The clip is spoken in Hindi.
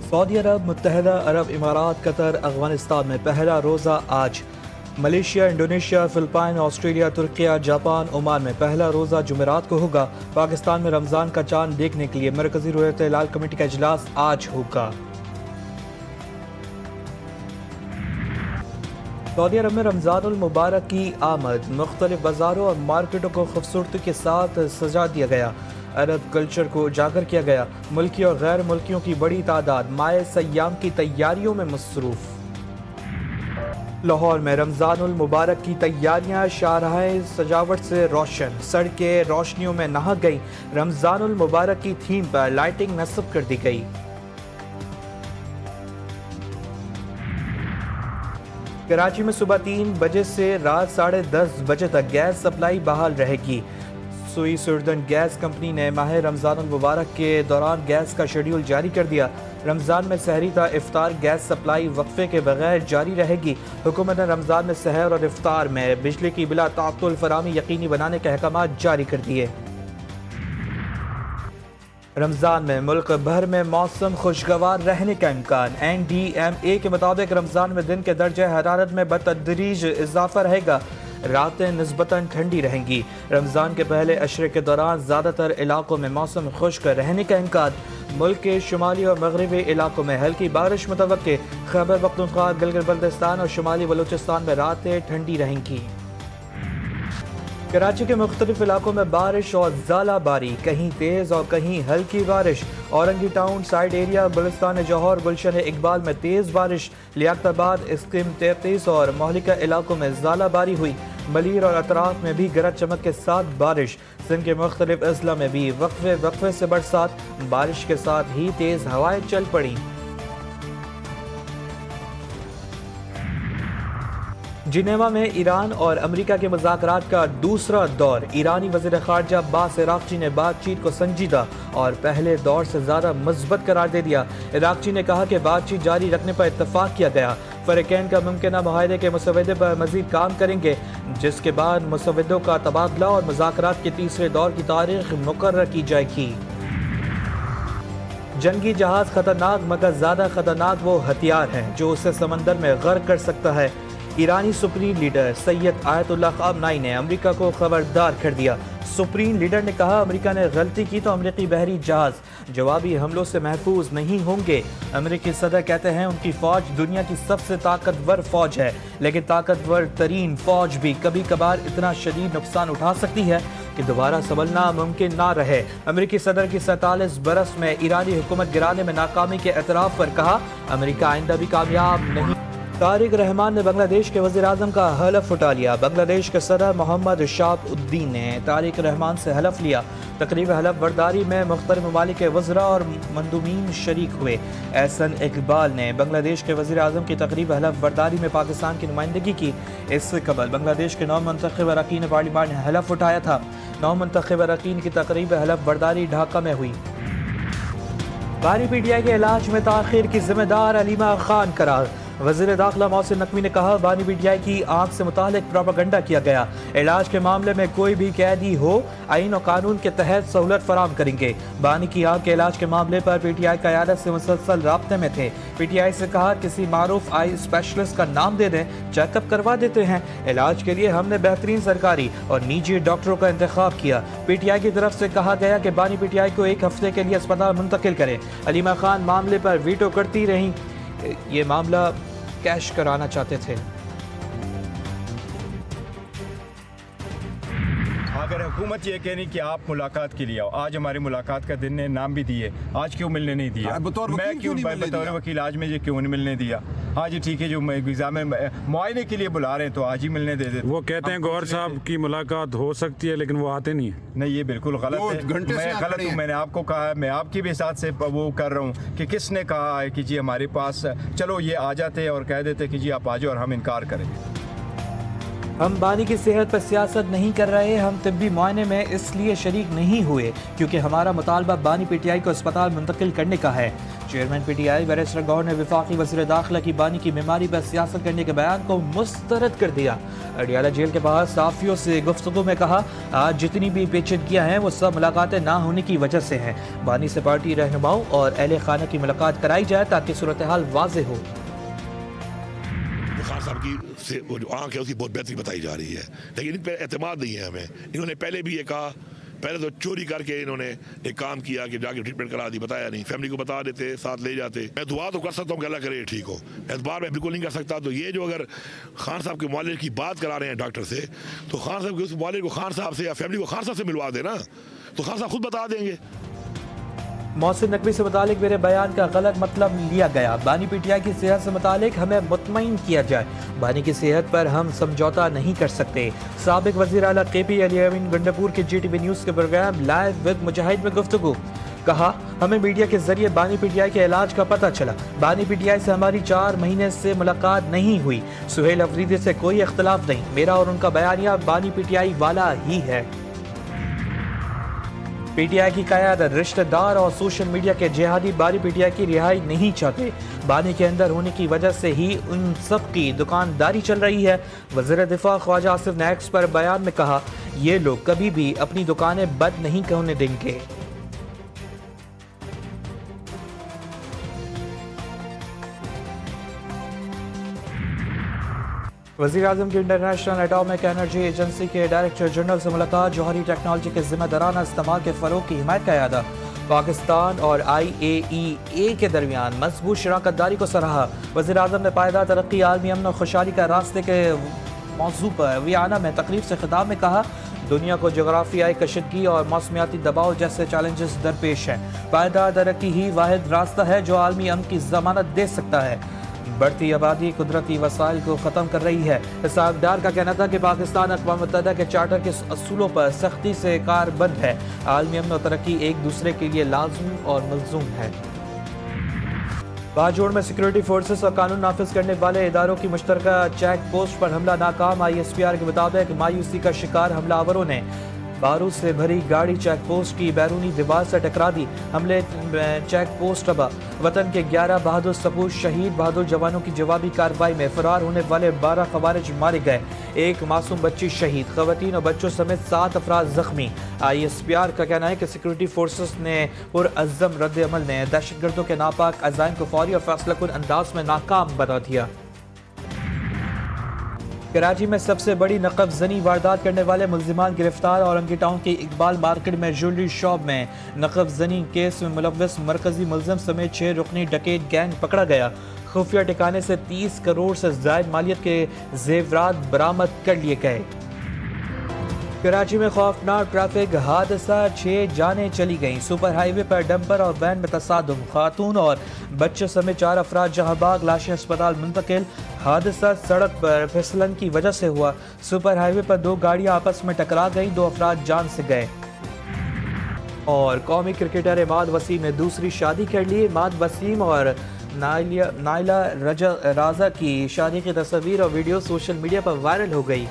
सऊदी अरब, मुत्तहदा अरब इमारात, कतर, अफगानिस्तान में पहला रोज़ा आज। Malaysia, Indonesia, Philippine, Australia, Türkiye, Japan, Oman में पहला रोज़ा जुमेरात को होगा। पाकिस्तान में रमज़ान का चांद देखने के लिए मरकज़ी रोयत हिलाल कमेटी का इजलास आज होगा। सऊदी अरब में रमज़ानुल मुबारक की आमद, मुख्तलिफ बाज़ारों और मार्केटों को खूबसूरती के साथ सजा दिया गया। अरब कल्चर को उजागर किया गया। मुल्की और गैर मुल्कियों की बड़ी तादाद माए सयाम की तैयारियों में मसरूफ़। लाहौर में रमज़ानुल मुबारक की तैयारियां शाहराहें सजावट से रोशन, सड़कें रोशनियों में नहा गई। रमज़ानुल मुबारक की थीम पर लाइटिंग नस्ब कर दी गई। कराची में सुबह 3 बजे से रात 10:30 बजे तक गैस सप्लाई बहाल रहेगी। सुई सुर्दन गैस कंपनी ने माह रमज़ानुल मुबारक के दौरान गैस का शेड्यूल जारी कर दिया। रमज़ान में सहरी ता इफ्तार गैस सप्लाई वक्फे के बगैर जारी रहेगी। हुकूमत ने रमज़ान में सहर और इफ्तार में बिजली की बिला ताअत्तुल फराहमी यकीनी बनाने के अहकाम जारी कर दिए। रमज़ान में मुल्क भर में मौसम खुशगवार रहने का इम्कान। NDMA के मुताबिक रमज़ान में दिन के दर्जे हरारत में बतदरीज इजाफा रहेगा। रातें निस्बतन ठंडी रहेंगी। रमज़ान के पहले अशरे के दौरान ज़्यादातर इलाकों में मौसम खुश्क रहने का इम्कान। मुल्क के शुमाली और मगरबी इलाकों में हल्की बारिश मुतवक्के। खैबर पख्तूनख्वा, गिलगित बल्तिस्तान और शुमाली बलूचिस्तान में रातें ठंडी रहेंगी। कराची के मुख्तलिफ इलाकों में बारिश और ज़ालाबारी, कहीं तेज़ और कहीं हल्की बारिश। Orangi town, side area, Gulistan जौहर, गुलशन इकबाल में तेज़ बारिश। लियाकताबाद, स्कीम 33 और मोहलिका इलाकों में ज़ालाबारी हुई। मलीर और अतराफ में भी गरज चमक के साथ बारिश। सिंध के मुख्तलिफ अजला में भी वक्फे से बरसात, बारिश के साथ ही तेज़ हवाएं चल पड़ी। जिनेवा में ईरान और अमेरिका के मुज़ाकरात का दूसरा दौर। ईरानी वज़ीर ख़ारजा अब्बास इराक़ची ने बातचीत को संजीदा और पहले दौर से ज़्यादा मज़बूत करार दे दिया। इराक़ची ने कहा कि बातचीत जारी रखने पर इत्तफ़ाक़ किया गया। फ़रीक़ैन का मुमकिना मुआहदे के मुसवदे पर मज़ीद काम करेंगे, जिसके बाद मुसवदों का तबादला और मुज़ाकरात के तीसरे दौर की तारीख़ मुकर्रर की जाएगी। जंगी जहाज़ ख़तरनाक मगर ज़्यादा ख़तरनाक वो हथियार है जो उसे समंदर में गर्क कर सकता है। ईरानी सुप्रीम लीडर सैयद आयतुल्लाह ख़ामनाई ने अमेरिका को खबरदार कर दिया। सुप्रीम लीडर ने कहा, अमेरिका ने गलती की तो अमेरिकी बहरी जहाज़ जवाबी हमलों से महफूज नहीं होंगे। अमेरिकी सदर कहते हैं उनकी फ़ौज दुनिया की सबसे ताकतवर फ़ौज है, लेकिन ताकतवर तरीन फ़ौज भी कभी कभार इतना शदीद नुकसान उठा सकती है कि दोबारा संभलना मुमकिन ना रहे। अमेरिकी सदर की 47 बरस में ईरानी हुकूमत गिराने में नाकामी के एतराफ़ पर कहा, अमेरिका आइंदा भी कामयाब नहीं। तारिक रहमान ने बांग्लादेश के वज़ीर आज़म का हलफ उठा लिया। बांग्लादेश के सदर मोहम्मद शाहबुद्दीन ने तारिक रहमान से हलफ लिया। तकरीब हलफ बर्दारी में मुख्तलिफ ममालिक के वज़रा और मंदूमीन शरीक हुए। एहसन इकबाल ने बांग्लादेश के वज़ीर आज़म की तकरीब हलफ बर्दारी में पाकिस्तान की नुमाइंदगी की। इससे कबल बांग्लादेश के 9 मुंतखब अरकान पार्लियामेंट ने हलफ उठाया था। 9 मुंतखब अरकान की तकरीब हलफ बर्दारी ढाका में हुई। बानी PTI के इलाज में ताख़ीर की जिम्मेदार अलीमा खान करार। वज़ीर दाखिला मोहसिन नकवी ने कहा, बानी PTI की आँख से मुतालिक प्रोपेगेंडा किया गया। इलाज के मामले में कोई भी कैदी हो आईन और कानून के तहत सहूलत फराम करेंगे। बानी की आँख के इलाज के मामले पर PTI क़यादत से मुसलसल राब्ते में थे। PTI से कहा, किसी मारूफ आई स्पेशलिस्ट का नाम दे दें, चेकअप करवा देते हैं। इलाज के लिए हमने बेहतरीन सरकारी और निजी डॉक्टरों का इंतखाब किया। PTI की तरफ से कहा गया कि बानी PTI को 1 हफ्ते के लिए अस्पताल मुंतकिल करें। अलीमा खान मामले पर वीटो करती रहीं। ये मामला कैश कराना चाहते थे। अगर हुकूमत ये कह रही कि आप मुलाकात के लिए आओ, आज हमारी मुलाकात का दिन है, नाम भी दिए, आज क्यों मिलने नहीं दिया? मैं क्यों बतौर वकील आज मुझे क्यों नहीं मिलने दिया? हाँ जी ठीक है, जो वीज़ा में मुआयने के लिए बुला रहे हैं तो आज ही मिलने दे देते। वो कहते हैं गौहर साहब की मुलाकात हो सकती है लेकिन वो आते नहीं है। नहीं, ये बिल्कुल गलत है। मैं गलत हूँ, मैंने आपको कहा है, मैं आपकी भी साथ से वो कर रहा हूँ कि किसने कहा है कि जी हमारे पास, चलो ये आ जाते और कह देते कि जी आप आ जाओ और हम इनकार करें। हम बानी की सेहत पर सियासत नहीं कर रहे, हम तिब्बी मुआयने में इसलिए शरीक नहीं हुए क्योंकि हमारा मुतालबा बानी पीटीआई को अस्पताल मुंतकिल करने का है। चेयरमैन पीटीआई बैरिस्टर गौहर ने वफाकी वज़ीर दाखिला की बानी की बीमारी पर सियासत करने के बयान को मुस्तरद कर दिया। अडियाला जेल के बाहर सहाफ़ियों से गुफ्तगू में कहा, आज जितनी भी पेचीदगियां हैं वो सब मुलाकातें ना होने की वजह से हैं। बानी से पार्टी रहनुमाओं और अहले खाना की मुलाकात कराई जाए ताकि सूरत हाल वाज़े हो। खान साहब की से वो जो आँख है उसकी बहुत बेहतरी बताई जा रही है, लेकिन इन पर एतमाद नहीं है हमें। इन्होंने पहले भी ये कहा, पहले तो चोरी करके इन्होंने एक काम किया कि जाके ट्रीटमेंट करा दी, बताया नहीं, फैमिली को बता देते, साथ ले जाते। मैं दुआ तो कर सकता हूँ कि अल्लाह करे ठीक हो, एतबार मैं बिल्कुल नहीं कर सकता। तो ये जो अगर खान साहब के मुआलिज की बात करा रहे हैं डॉक्टर से, तो खान साहब के उस मुआलिज को खान साहब से या फैमिली को खान साहब से मिलवा देना, तो खान साहब खुद बता देंगे। मोहसिन नकवी से मुतालिक मेरे बयान का गलत मतलब लिया गया। बानी पीटीआई की सेहत से मुतालिक हमें मुतमईन किया जाए। बानी की सेहत पर हम समझौता नहीं कर सकते। साबिक वज़ीर आला KP अली अमीन गंडापुर के GTV न्यूज़ के प्रोग्राम लाइव विद मुजाहिद में गुफ्तगू कहा, हमें मीडिया के जरिए बानी पीटीआई के इलाज का पता चला। बानी पीटीआई से हमारी 4 महीने से मुलाकात नहीं हुई। सुहेल अफरीदी से कोई इख्तलाफ नहीं। मेरा और उनका बयानिया बानी पीटीआई वाला ही है। पीटीआई की क़यादत, रिश्तेदार और सोशल मीडिया के जिहादी बानी पीटीआई की रिहाई नहीं चाहते। बानी के अंदर होने की वजह से ही उन सब की दुकानदारी चल रही है। वज़ीर दिफा ख्वाजा आसिफ ने एक्स पर बयान में कहा, ये लोग कभी भी अपनी दुकानें बंद नहीं होने देंगे। वज़ीर आज़म की इंटरनेशनल एटॉमिक एनर्जी एजेंसी के डायरेक्टर जनरल से मुलाकात, जौहरी टेक्नोलॉजी के ज़िम्मेदाराना इस्तेमाल के फ़रोग़ की हिमायत का इरादा। पाकिस्तान और IAEA के दरमियान मजबूत शराकतदारी को सराहा। वज़ीर आज़म ने पायदार तरक्की, आलमी अमन और खुशहाली का रास्ते के मौजू पर वियना में तकरीब से खिताब में कहा, दुनिया को जोग्राफियाई कशीदगी और मौसमियाती दबाव जैसे चैलेंजेस दरपेश हैं। पायदार तरक्की ही वाहिद रास्ता है जो आलमी अमन की ज़मानत दे सकता है। बढ़ती आबादी कुदरती वसाइल को ख़त्म कर रही है। हिसाबदार का कहना था कि पाकिस्तान अक़वाम मुत्तहिदा के चार्टर के असूलों पर सख्ती से कारबंद है। आलमी अमन और तरक्की एक दूसरे के लिए लाज़िम और मलज़ूम है। बाजोड़ में सिक्योरिटी फोर्सेस और कानून नाफिज करने वाले इदारों की मुश्तरका चेक पोस्ट पर हमला नाकाम। ISPR के मुताबिक मायूसी का शिकार हमलावरों ने बारूद से भरी गाड़ी चेक पोस्ट की बैरूनी दीवार से टकरा दी। हमले चेक पोस्ट तबाह। वतन के 11 बहादुर सपूत शहीद। बहादुर जवानों की जवाबी कार्रवाई में फरार होने वाले 12 खवारिज मारे गए। एक मासूम बच्ची शहीद। खवातीन और बच्चों समेत 7 अफराद जख्मी। ISPR का कहना है कि सिक्योरिटी फोर्सेस ने पुरअज़्ज़म रद्द अमल ने दहशतगर्दों के नापाक अज़ाइम को फौरी और फैसलाकुन अंदाज में नाकाम बना दिया। कराची में सबसे बड़ी नक़ब ज़नी वारदात करने वाले मुल्ज़िमान गिरफ्तार। औरंगी टाउन के इकबाल मार्केट में ज्वेलरी शॉप में नक़ब ज़नी केस में मुलव्वस मरकजी मुल्ज़िम समेत 6 रुकनी डकैत गैंग पकड़ा गया। खुफिया ठिकाने से 30 करोड़ से ज़ायद मालियत के ज़ेवरात बरामद कर लिए गए। कराची में खौफनाक ट्रैफिक हादसा, 6 जानें चली गईं। सुपर हाईवे पर डंपर और वैन में तसादुम, खातून और बच्चे समेत 4 अफराद जहां बाग, लाशें अस्पताल मुंतकिल। हादसा सड़क पर फिसलन की वजह से हुआ। सुपर हाईवे पर 2 गाड़ियां आपस में टकरा गईं, 2 अफराद जान से गए। और कौमी क्रिकेटर इमाद वसीम ने दूसरी शादी कर ली। इमाद वसीम और नाइला राजा की शादी की तस्वीर और वीडियो सोशल मीडिया पर वायरल हो गई।